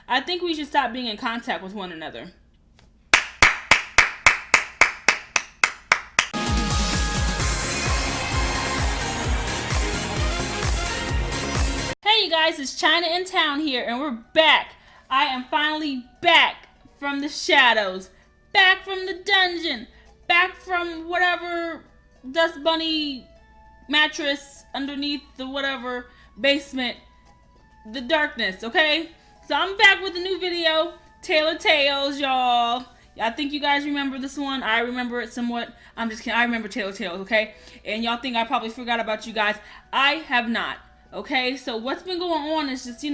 I think we should stop being in contact with one another. Hey you guys, it's China in town here, and we're back. I am finally back from the shadows, back from the dungeon, back from whatever dust bunny mattress underneath the whatever basement, the darkness, okay? So I'm back with a new video, Tailor Tales, y'all. I think you guys remember this one. I remember it somewhat. I'm just kidding. I remember Tailor Tales, okay? And y'all think I probably forgot about you guys. I have not, okay? So what's been going on is just,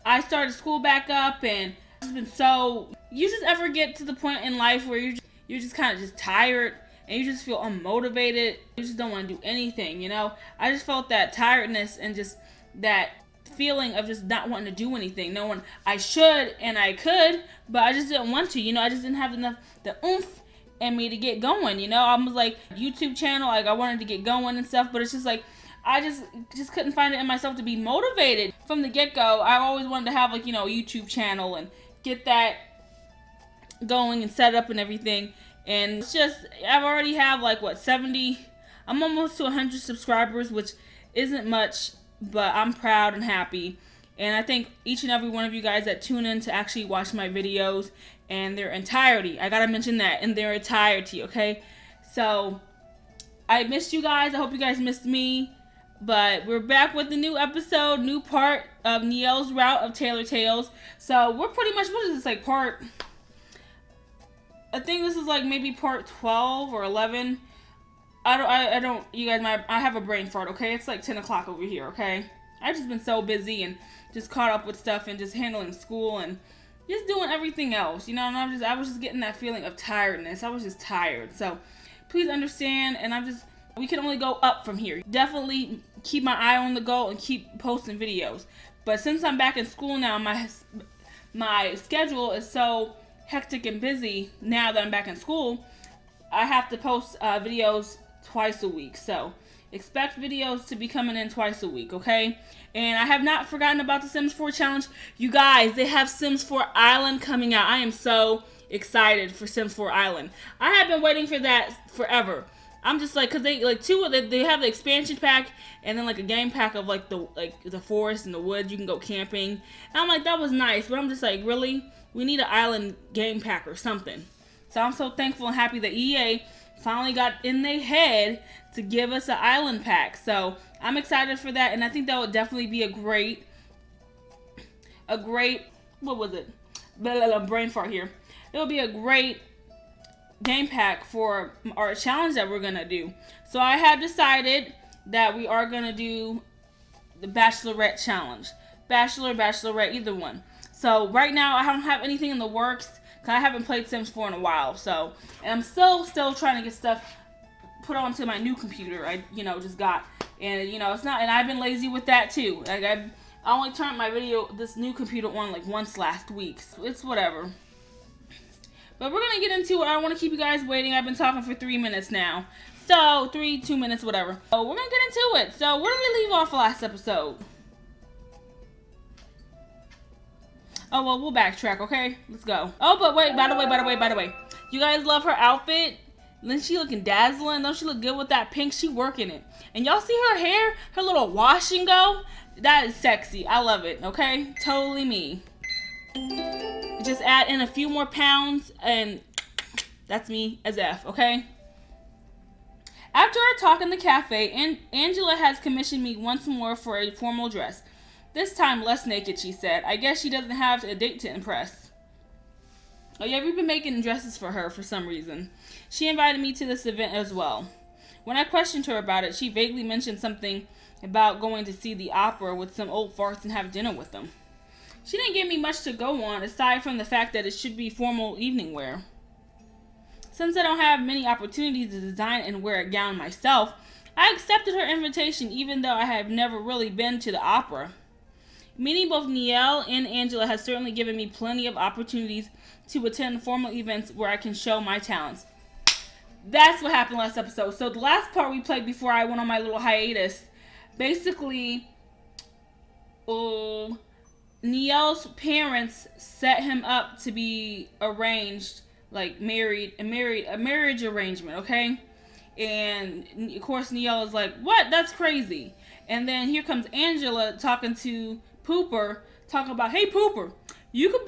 I started school back up, and it's been so... You just ever get to the point in life where you're just kind of just tired, and you just feel unmotivated. You just don't want to do anything, I just felt that tiredness and just that feeling of just not wanting to do anything. I should and I could, but I just didn't want to, I just didn't have enough the oomph in me to get going, I was like, YouTube channel, like I wanted to get going and stuff, but it's just like, I just couldn't find it in myself to be motivated. From the get-go, I always wanted to have like, a YouTube channel and get that going and set up and everything. And it's just, I've already have like, 70, I'm almost to 100 subscribers, which isn't much, but I'm proud and happy. And I thank each and every one of you guys that tune in to actually watch my videos in their entirety. I gotta mention that, in their entirety, okay? So, I missed you guys. I hope you guys missed me. But we're back with the new episode, new part of Nielle's route of Tailor Tales. So, we're pretty much, what is this, like I think this is like maybe part 12 or 11. I don't, you guys, I have a brain fart, okay? It's like 10 o'clock over here, okay? I've just been so busy and just caught up with stuff and just handling school and just doing everything else, and I was just getting that feeling of tiredness. I was just tired. So, please understand, and we can only go up from here. Definitely keep my eye on the goal and keep posting videos. But since I'm back in school now, my schedule is so hectic and busy now that I'm back in school. I have to post videos twice a week. So expect videos to be coming in twice a week, okay? And I have not forgotten about the Sims 4 challenge. You guys, they have Sims 4 Island coming out. I am so excited for Sims 4 Island. I have been waiting for that forever. I'm just like, cause they they have the expansion pack and then like a game pack of like the forest and the woods. You can go camping. And I'm like, that was nice, but I'm just like, really? We need an island game pack or something. So I'm so thankful and happy that EA finally got in their head to give us an island pack. So I'm excited for that, and I think that would definitely be a great, what was it? Brain fart here. It'll be a great game pack for our challenge that we're gonna do. So I have decided that we are gonna do the Bachelorette challenge. Bachelorette, either one. So right now I don't have anything in the works, because I haven't played Sims 4 in a while. So, and I'm still trying to get stuff put onto my new computer I just got. And it's not, and I've been lazy with that too. Like I only turned this new computer on like once last week. So it's whatever. But we're gonna get into it. I don't want to keep you guys waiting. I've been talking for 3 minutes now. So 2 minutes, whatever. So we're gonna get into it. So where did we leave off last episode? Oh, well, we'll backtrack, okay? Let's go. Oh, but wait, by the way. You guys love her outfit? Isn't she looking dazzling? Don't she look good with that pink? She working it. And y'all see her hair? Her little wash and go? That is sexy. I love it, okay? Totally me. Just add in a few more pounds, and that's me as F, okay? After our talk in the cafe, Angela has commissioned me once more for a formal dress. This time less naked, she said. I guess she doesn't have a date to impress. Oh yeah, we've been making dresses for her for some reason. She invited me to this event as well. When I questioned her about it, she vaguely mentioned something about going to see the opera with some old farts and have dinner with them. She didn't give me much to go on, aside from the fact that it should be formal evening wear. Since I don't have many opportunities to design and wear a gown myself, I accepted her invitation even though I have never really been to the opera. Meeting both Nielle and Angela has certainly given me plenty of opportunities to attend formal events where I can show my talents. That's what happened last episode. So the last part we played before I went on my little hiatus, basically, Neil's parents set him up to be arranged, like a marriage arrangement, okay? And of course Neil is like, what? That's crazy. And then here comes Angela talking to Pooper, talking about, hey Pooper, you could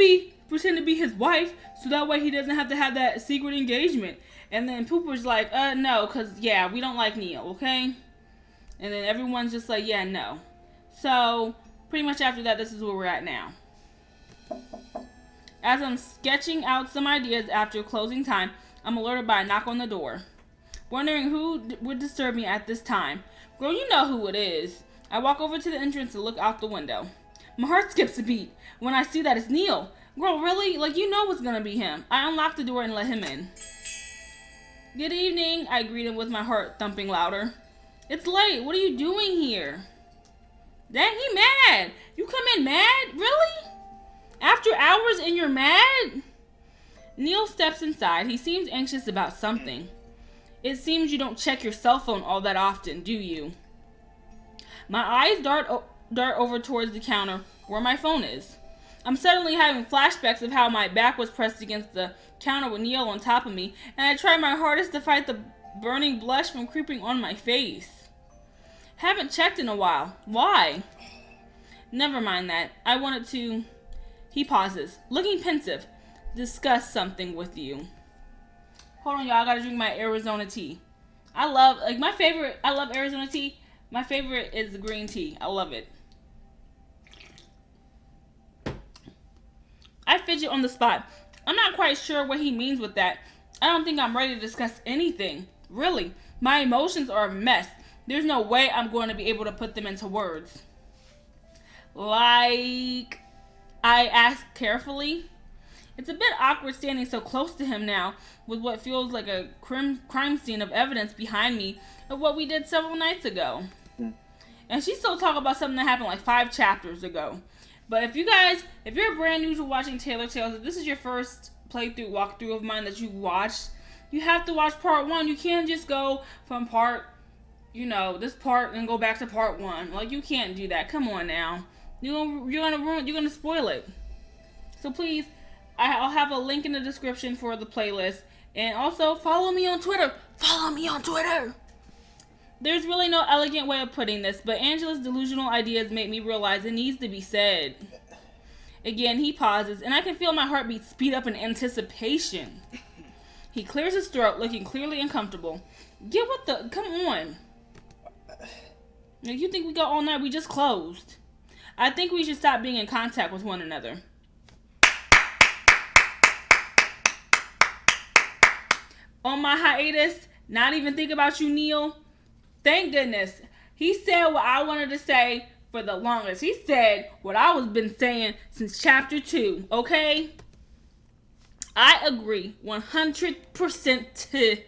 pretend to be his wife, so that way he doesn't have to have that secret engagement. And then Pooper's like, no, cause yeah, we don't like Neil, okay? And then everyone's just like, yeah, no. So pretty much after that, this is where we're at now. As I'm sketching out some ideas after closing time, I'm alerted by a knock on the door. Wondering who would disturb me at this time. Girl, you know who it is. I walk over to the entrance and look out the window. My heart skips a beat when I see that it's Neil. Girl, really? Like, you know it's gonna be him. I unlock the door and let him in. Good evening, I greet him with my heart thumping louder. It's late. What are you doing here? Dang, he mad. You come in mad? Really? After hours and you're mad? Neil steps inside. He seems anxious about something. It seems you don't check your cell phone all that often, do you? My eyes dart over towards the counter where my phone is. I'm suddenly having flashbacks of how my back was pressed against the counter with Neil on top of me, and I try my hardest to fight the burning blush from creeping on my face. Haven't checked in a while. Why? Never mind that. I wanted to... He pauses, looking pensive. Discuss something with you. Hold on, y'all. I gotta drink my Arizona tea. I love Arizona tea. My favorite is the green tea. I love it. I fidget on the spot. I'm not quite sure what he means with that. I don't think I'm ready to discuss anything. Really. My emotions are a mess. There's no way I'm going to be able to put them into words. Like, I ask carefully. It's a bit awkward standing so close to him now, with what feels like a crime scene of evidence behind me of what we did several nights ago. And she's still talking about something that happened like 5 chapters ago. But if you're brand new to watching Tailor Tales, if this is your first walkthrough of mine that you watched, you have to watch part 1. You can't just go from this part and go back to part 1. Like, you can't do that. Come on now. You're gonna spoil it. So please, I'll have a link in the description for the playlist. And also, follow me on Twitter. Follow me on Twitter. There's really no elegant way of putting this, but Angela's delusional ideas make me realize it needs to be said. Again, he pauses, and I can feel my heartbeat speed up in anticipation. He clears his throat, looking clearly uncomfortable. Come on. You think we got all night? We just closed. I think we should stop being in contact with one another. On my hiatus, not even think about you, Neil. Thank goodness. He said what I wanted to say for the longest. He said what I was been saying since chapter 2, okay? I agree 100%.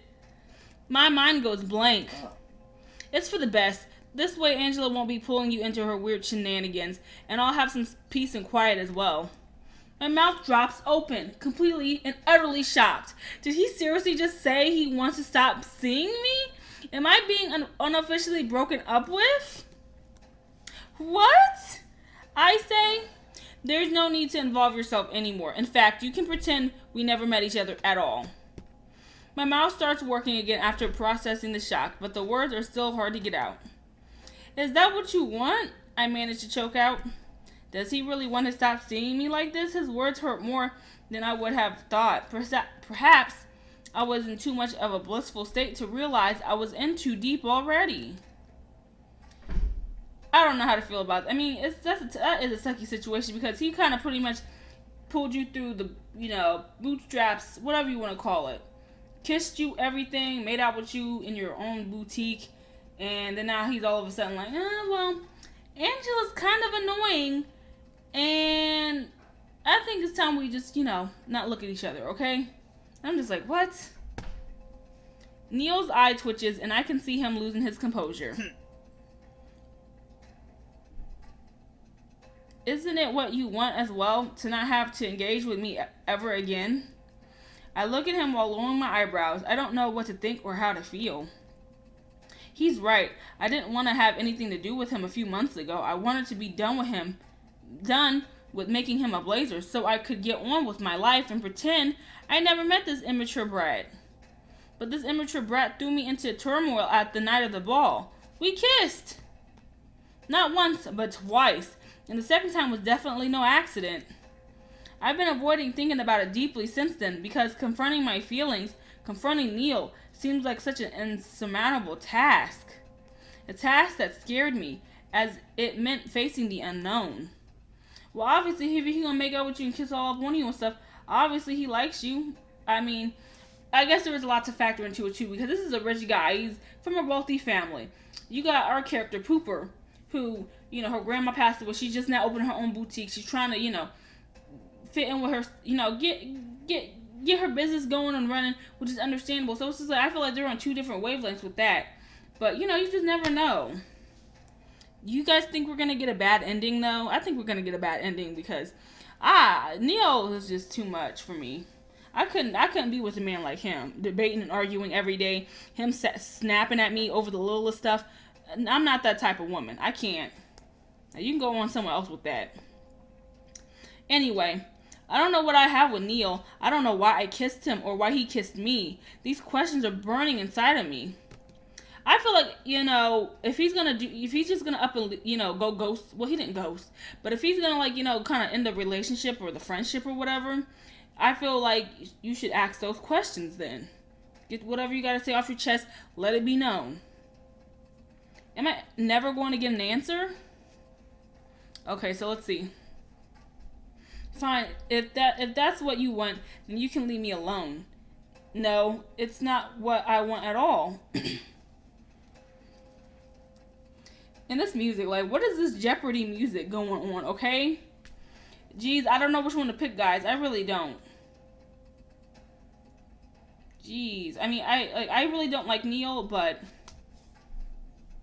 My mind goes blank. It's for the best. This way Angela won't be pulling you into her weird shenanigans, and I'll have some peace and quiet as well. My mouth drops open, completely and utterly shocked. Did he seriously just say he wants to stop seeing me? Am I being unofficially broken up with? What? I say, there's no need to involve yourself anymore. In fact, you can pretend we never met each other at all. My mouth starts working again after processing the shock, but the words are still hard to get out. Is that what you want? I managed to choke out. Does he really want to stop seeing me like this? His words hurt more than I would have thought. Perhaps I was in too much of a blissful state to realize I was in too deep already. I don't know how to feel about that. I mean, that is a sucky situation because he kind of pretty much pulled you through the, bootstraps, whatever you want to call it. Kissed you, everything, made out with you in your own boutique, and then now he's all of a sudden like, well, Angela's kind of annoying, and I think it's time we just, not look at each other, okay? I'm just like, what? Neil's eye twitches, and I can see him losing his composure. Isn't it what you want as well, to not have to engage with me ever again? I look at him while lowering my eyebrows. I don't know what to think or how to feel. He's right. I didn't want to have anything to do with him a few months ago. I wanted to be done with making him a blazer so I could get on with my life and pretend I never met this immature brat. But this immature brat threw me into turmoil at the night of the ball. We kissed! Not once, but twice. And the second time was definitely no accident. I've been avoiding thinking about it deeply since then because confronting my feelings, confronting Neil, seems like such an insurmountable task. A task that scared me, as it meant facing the unknown. Well, obviously, if he's gonna make out with you and kiss all up on you and stuff, obviously he likes you. I mean, I guess there was a lot to factor into it too, because this is a rich guy. He's from a wealthy family. You got our character, Pooper, who, you know, her grandma passed away. She's just now opening her own boutique. She's trying to, you know, fit in with her, you know, get her business going and running, which is understandable. So it's just like, I feel like they're on two different wavelengths with that. But, you know, you just never know. You guys think we're going to get a bad ending, though? I think we're going to get a bad ending because, Neil is just too much for me. I couldn't be with a man like him, debating and arguing every day, him snapping at me over the littlest stuff. I'm not that type of woman. I can't. You can go on somewhere else with that. Anyway, I don't know what I have with Neil. I don't know why I kissed him or why he kissed me. These questions are burning inside of me. I feel like, you know, if he's just gonna up and, you know, go ghost, well, he didn't ghost, but if he's gonna, like, you know, kind of end the relationship or the friendship or whatever, I feel like you should ask those questions then. Get whatever you gotta say off your chest, let it be known. Am I never going to get an answer? Okay, so let's see. Fine, if that's what you want, then you can leave me alone. No, it's not what I want at all. And this music, like, what is this Jeopardy music going on, okay? Jeez, I don't know which one to pick, guys. I really don't. Jeez, I mean, I really don't like Neil, but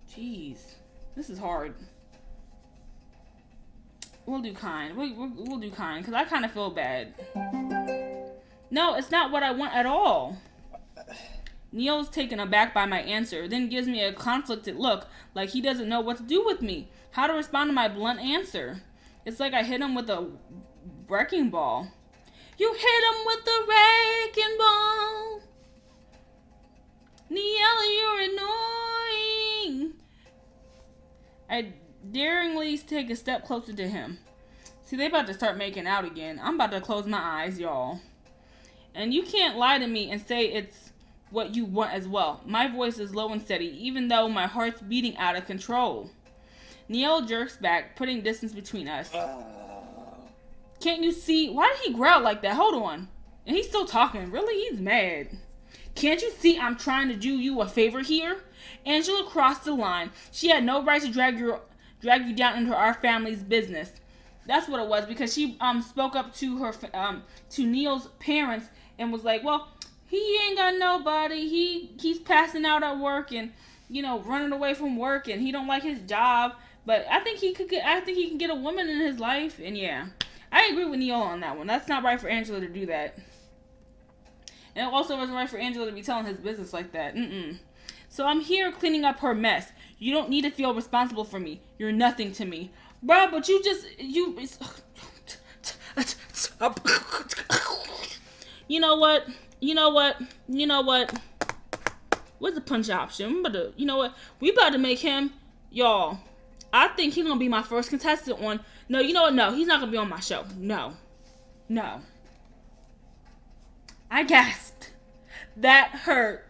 jeez, this is hard. We'll do kind. We'll do kind, because I kind of feel bad. No, it's not what I want at all. Neil's taken aback by my answer, then gives me a conflicted look, like he doesn't know what to do with me, how to respond to my blunt answer. It's like I hit him with a wrecking ball. You hit him with the wrecking ball. Neil, you're annoying. I daringly take a step closer to him. See, they about to start making out again. I'm about to close my eyes, y'all. And you can't lie to me and say it's what you want as well. My voice is low and steady, even though my heart's beating out of control. Neil jerks back, putting distance between us. Can't you see? Why did he growl like that? Hold on. And he's still talking. Really? He's mad. Can't you see I'm trying to do you a favor here? Angela crossed the line. She had no right to drag you down into our family's business. That's what it was, because she spoke up to her to Neil's parents and was like, well, he ain't got nobody. He's passing out at work and, you know, running away from work, and he don't like his job. But I think he can get a woman in his life. And yeah, I agree with Neil on that one. That's not right for Angela to do that. And it also wasn't right for Angela to be telling his business like that. So I'm here cleaning up her mess. You don't need to feel responsible for me. You're nothing to me. Bruh, but you know what? What's the punch option? You know what? We about to make him, y'all. I think he's gonna be my first contestant on. No, you know what? No, he's not gonna be on my show. No. I gasped. That hurt.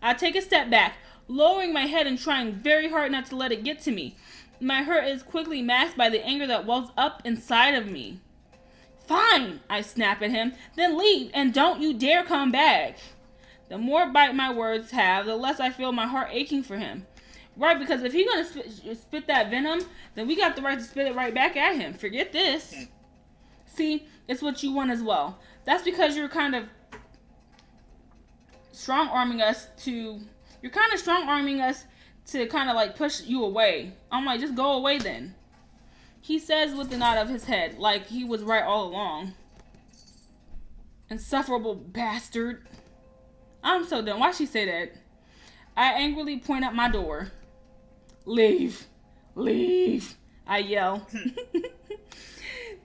I take a step back, lowering my head and trying very hard not to let it get to me. My hurt is quickly masked by the anger that wells up inside of me. Fine, I snap at him, then leave, and don't you dare come back. The more bite my words have, the less I feel my heart aching for him. Right, because if he's going to spit that venom, then we got the right to spit it right back at him. Forget this. See, it's what you want as well. That's because you're kind of strong-arming us to kind of like push you away. I'm like, just go away then. He says with a nod of his head, like he was right all along. Insufferable bastard. I'm so done. Why'd she say that? I angrily point at my door. Leave. I yell.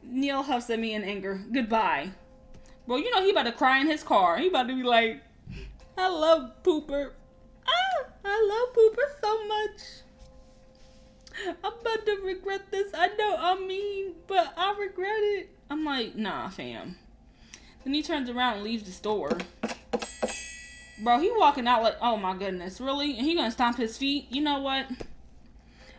Neil huffs at me in anger. Goodbye. Bro, you know he about to cry in his car. He about to be like, I love Pooper. I love Pooper so much. I'm about to regret this. I know I'm mean, but I regret it. I'm like, nah, fam. Then he turns around and leaves the store. Bro, he walking out like, oh my goodness, really? And he gonna stomp his feet? You know what?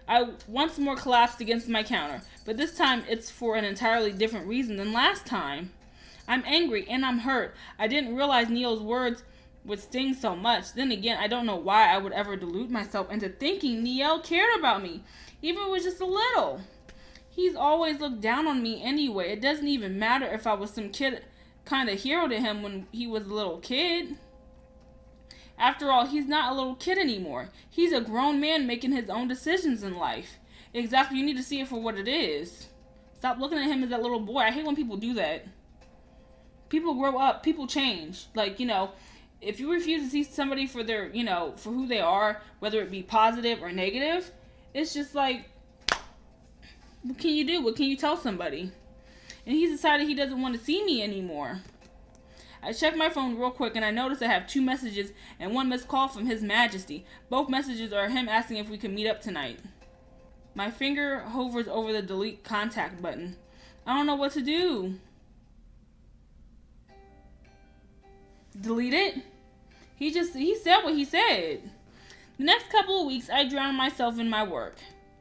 I once more collapsed against my counter, but this time it's for an entirely different reason than last time. I'm angry and I'm hurt. I didn't realize Neil's words would sting so much. Then again, I don't know why I would ever delude myself into thinking Neil cared about me, even if it was just a little. He's always looked down on me anyway. It doesn't even matter if I was some kid kind of hero to him when he was a little kid. After all, he's not a little kid anymore. He's a grown man making his own decisions in life. Exactly, you need to see it for what it is. Stop looking at him as that little boy. I hate when people do that. People grow up, people change. Like, if you refuse to see somebody for their, for who they are, whether it be positive or negative, it's just like, what can you do? What can you tell somebody? And he's decided he doesn't want to see me anymore. I checked my phone real quick and I noticed I have 2 messages and 1 missed call from His Majesty. Both messages are him asking if we could meet up tonight. My finger hovers over the delete contact button. I don't know what to do. Delete it? He said what he said. The next couple of weeks I drown myself in my work.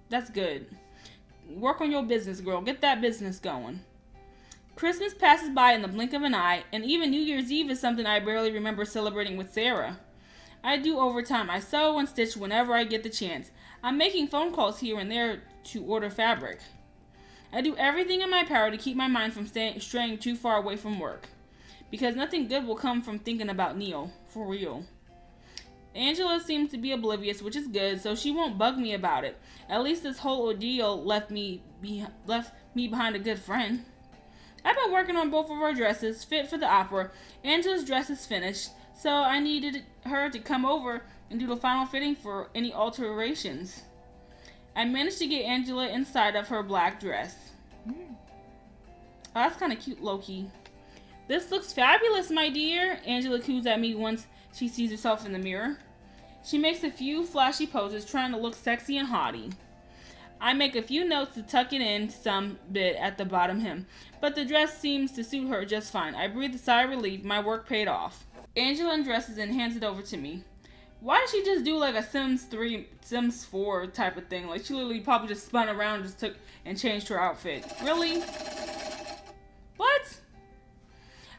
That's good. Work on your business, girl. Get that business going. Christmas passes by in the blink of an eye, and even New Year's Eve is something I barely remember celebrating with Sarah. I do overtime. I sew and stitch whenever I get the chance. I'm making phone calls here and there to order fabric. I do everything in my power to keep my mind from straying too far away from work, because nothing good will come from thinking about Neil, for real. Angela seems to be oblivious, which is good, so she won't bug me about it. At least this whole ordeal left me behind a good friend. I've been working on both of our dresses, fit for the opera. Angela's dress is finished, so I needed her to come over and do the final fitting for any alterations. I managed to get Angela inside of her black dress. Oh, that's kind of cute, low-key. This looks fabulous, my dear, Angela coos at me once she sees herself in the mirror. She makes a few flashy poses, trying to look sexy and haughty. I make a few notes to tuck it in some bit at the bottom hem, but the dress seems to suit her just fine. I breathe a sigh of relief. My work paid off. Angela undresses and hands it over to me. Why did she just do like a Sims 4 type of thing? Like she literally probably just spun around, just took and changed her outfit. Really? What?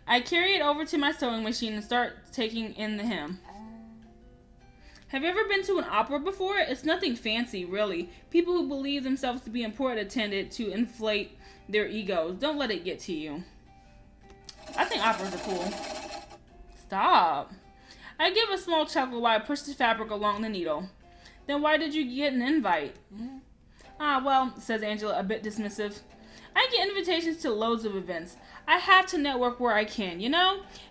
I carry it over to my sewing machine and start taking in the hem. Have you ever been to an opera before? It's nothing fancy, really. People who believe themselves to be important attend it to inflate their egos. Don't let it get to you. I think operas are cool. Stop. I give a small chuckle while I push the fabric along the needle. Then why did you get an invite? Well, says Angela, a bit dismissive. I get invitations to loads of events. I have to network where I can,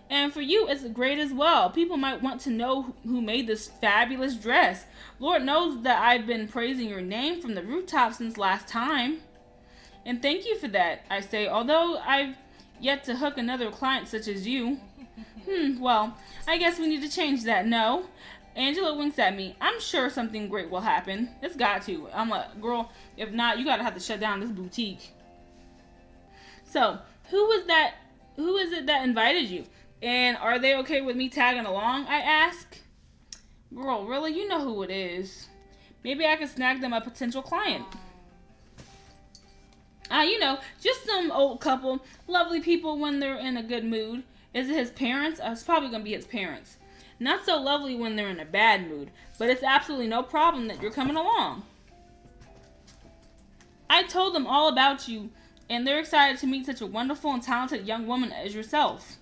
And for you, it's great as well. People might want to know who made this fabulous dress. Lord knows that I've been praising your name from the rooftop since last time. And thank you for that, I say, although I've yet to hook another client such as you. Well, I guess we need to change that, no? Angela winks at me. I'm sure something great will happen. It's got to. I'm like, girl, if not, you gotta have to shut down this boutique. So, who is it that invited you? And are they okay with me tagging along, I ask? Girl, really? You know who it is. Maybe I can snag them a potential client. Just some old couple. Lovely people when they're in a good mood. Is it his parents? It's probably going to be his parents. Not so lovely when they're in a bad mood. But it's absolutely no problem that you're coming along. I told them all about you, and they're excited to meet such a wonderful and talented young woman as yourself.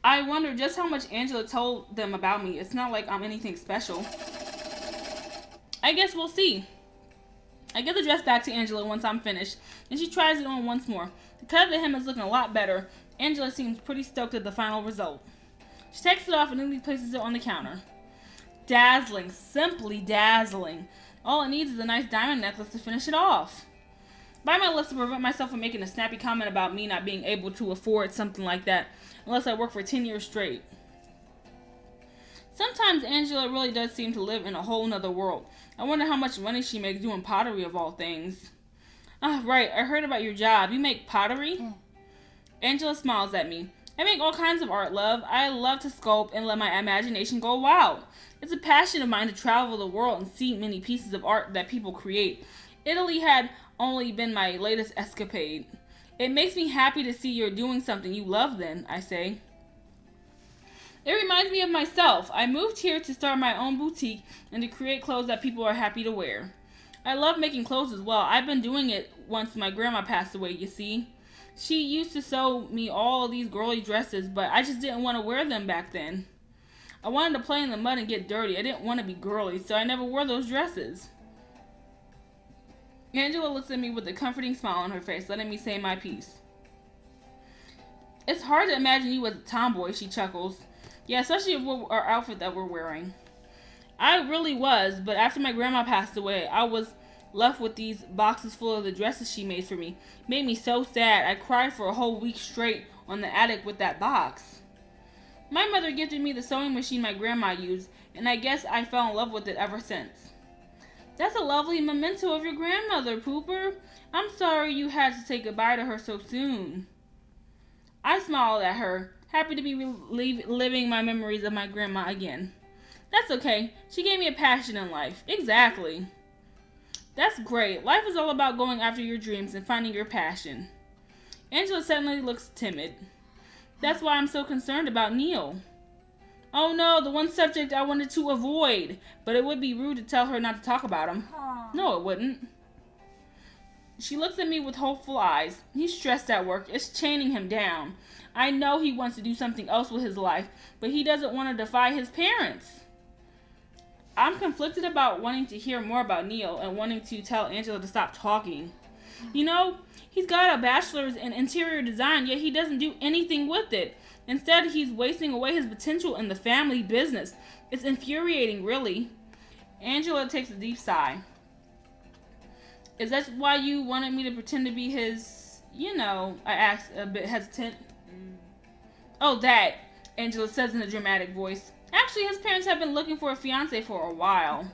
I wonder just how much Angela told them about me. It's not like I'm anything special. I guess we'll see. I give the dress back to Angela once I'm finished, and she tries it on once more. The cut of the hem is looking a lot better. Angela seems pretty stoked at the final result. She takes it off and then places it on the counter. Dazzling, simply dazzling. All it needs is a nice diamond necklace to finish it off. Bite my lips to prevent myself from making a snappy comment about me not being able to afford something like that unless I work for 10 years straight. Sometimes Angela really does seem to live in a whole nother world. I wonder how much money she makes doing pottery of all things. Ah, right, I heard about your job. You make pottery? Angela smiles at me. I make all kinds of art, love. I love to sculpt and let my imagination go wild. It's a passion of mine to travel the world and see many pieces of art that people create. Italy had only been my latest escapade. It makes me happy to see you're doing something you love then, I say. It reminds me of myself. I moved here to start my own boutique and to create clothes that people are happy to wear. I love making clothes as well. I've been doing it once my grandma passed away, you see. She used to sew me all of these girly dresses, but I just didn't want to wear them back then. I wanted to play in the mud and get dirty. I didn't want to be girly, so I never wore those dresses. Angela looks at me with a comforting smile on her face, letting me say my piece. It's hard to imagine you as a tomboy, she chuckles. Yeah, especially our outfit that we're wearing. I really was, but after my grandma passed away, I was left with these boxes full of the dresses she made for me. It made me so sad. I cried for a whole week straight on the attic with that box. My mother gifted me the sewing machine my grandma used, and I guess I fell in love with it ever since. That's a lovely memento of your grandmother, Pooper. I'm sorry you had to say goodbye to her so soon. I smiled at her, happy to be reliving my memories of my grandma again. That's okay. She gave me a passion in life. Exactly. That's great. Life is all about going after your dreams and finding your passion. Angela suddenly looks timid. That's why I'm so concerned about Neil. Oh no, the one subject I wanted to avoid. But it would be rude to tell her not to talk about him. No, it wouldn't. She looks at me with hopeful eyes. He's stressed at work. It's chaining him down. I know he wants to do something else with his life, but he doesn't want to defy his parents. I'm conflicted about wanting to hear more about Neil and wanting to tell Angela to stop talking. You know, he's got a bachelor's in interior design, yet he doesn't do anything with it. Instead, he's wasting away his potential in the family business. It's infuriating, really. Angela takes a deep sigh. Is that why you wanted me to pretend to be his, I asked a bit hesitant. Oh, that, Angela says in a dramatic voice. Actually, his parents have been looking for a fiancé for a while.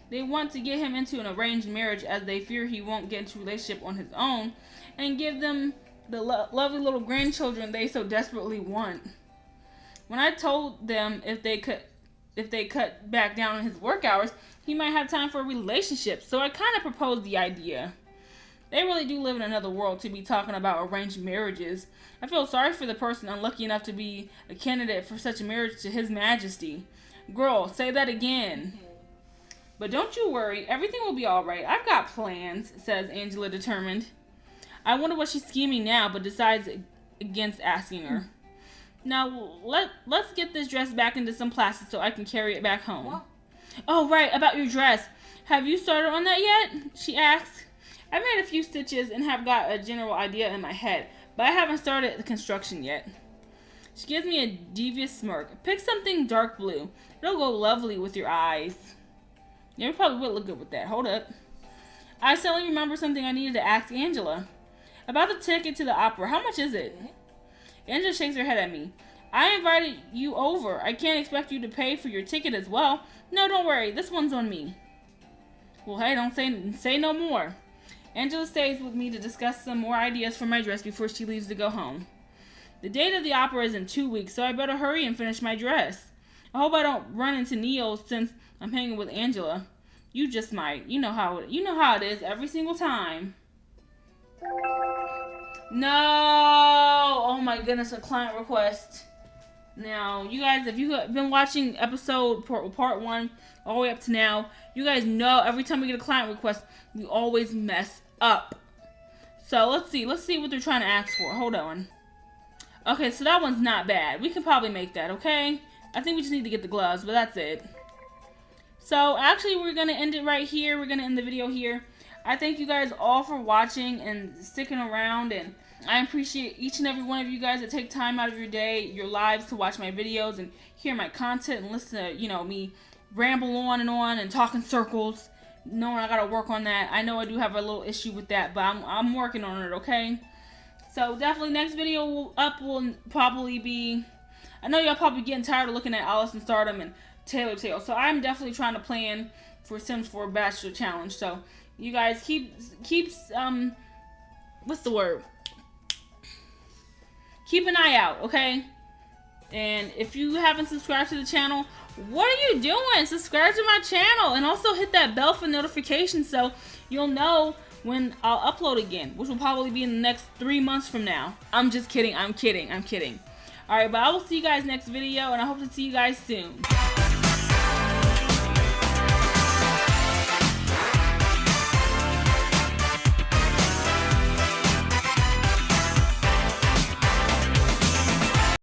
They want to get him into an arranged marriage as they fear he won't get into a relationship on his own and give them the lovely little grandchildren they so desperately want. When I told them if they cut back down on his work hours, he might have time for a relationship, so I kind of proposed the idea. They really do live in another world to be talking about arranged marriages. I feel sorry for the person unlucky enough to be a candidate for such a marriage to His Majesty. Girl, say that again. But don't you worry, everything will be alright. I've got plans, says Angela determined. I wonder what she's scheming now, but decides against asking her. Now, let's get this dress back into some plastic so I can carry it back home. What? Oh, right, about your dress. Have you started on that yet? She asks. I made a few stitches and have got a general idea in my head, but I haven't started the construction yet. She gives me a devious smirk. Pick something dark blue. It'll go lovely with your eyes. Yeah, it probably would look good with that. Hold up. I suddenly remember something I needed to ask Angela. About the ticket to the opera. How much is it? Angela shakes her head at me. I invited you over. I can't expect you to pay for your ticket as well. No, don't worry. This one's on me. Well, hey, don't say no more. Angela stays with me to discuss some more ideas for my dress before she leaves to go home. The date of the opera is in 2 weeks, so I better hurry and finish my dress. I hope I don't run into Neil since I'm hanging with Angela. You just might. You know how it is every single time. No! Oh my goodness, a client request. Now, you guys, if you have been watching episode part 1 all the way up to now, you guys know every time we get a client request, we always mess up. So let's see what they're trying to ask for. Hold on. Okay, so that one's not bad. We can probably make that, okay? I think we just need to get the gloves, but that's it. So actually, we're going to end it right here. We're going to end the video here. I thank you guys all for watching and sticking around, and I appreciate each and every one of you guys that take time out of your day, your lives, to watch my videos and hear my content and listen to, me ramble on and talk in circles. knowing I gotta work on that. I know I do have a little issue with that, but I'm working on it, okay? So definitely next video will probably be, I know y'all probably getting tired of looking at Alice in Stardom and Tailor Tales, so I'm definitely trying to plan for Sims 4 Bachelor Challenge. So you guys keep what's the word? Keep an eye out, okay? And if you haven't subscribed to the channel, what are you doing? Subscribe to my channel and also hit that bell for notifications so you'll know when I'll upload again, which will probably be in the next 3 months from now. I'm just kidding. I'm kidding. Alright, but I will see you guys next video, and I hope to see you guys soon.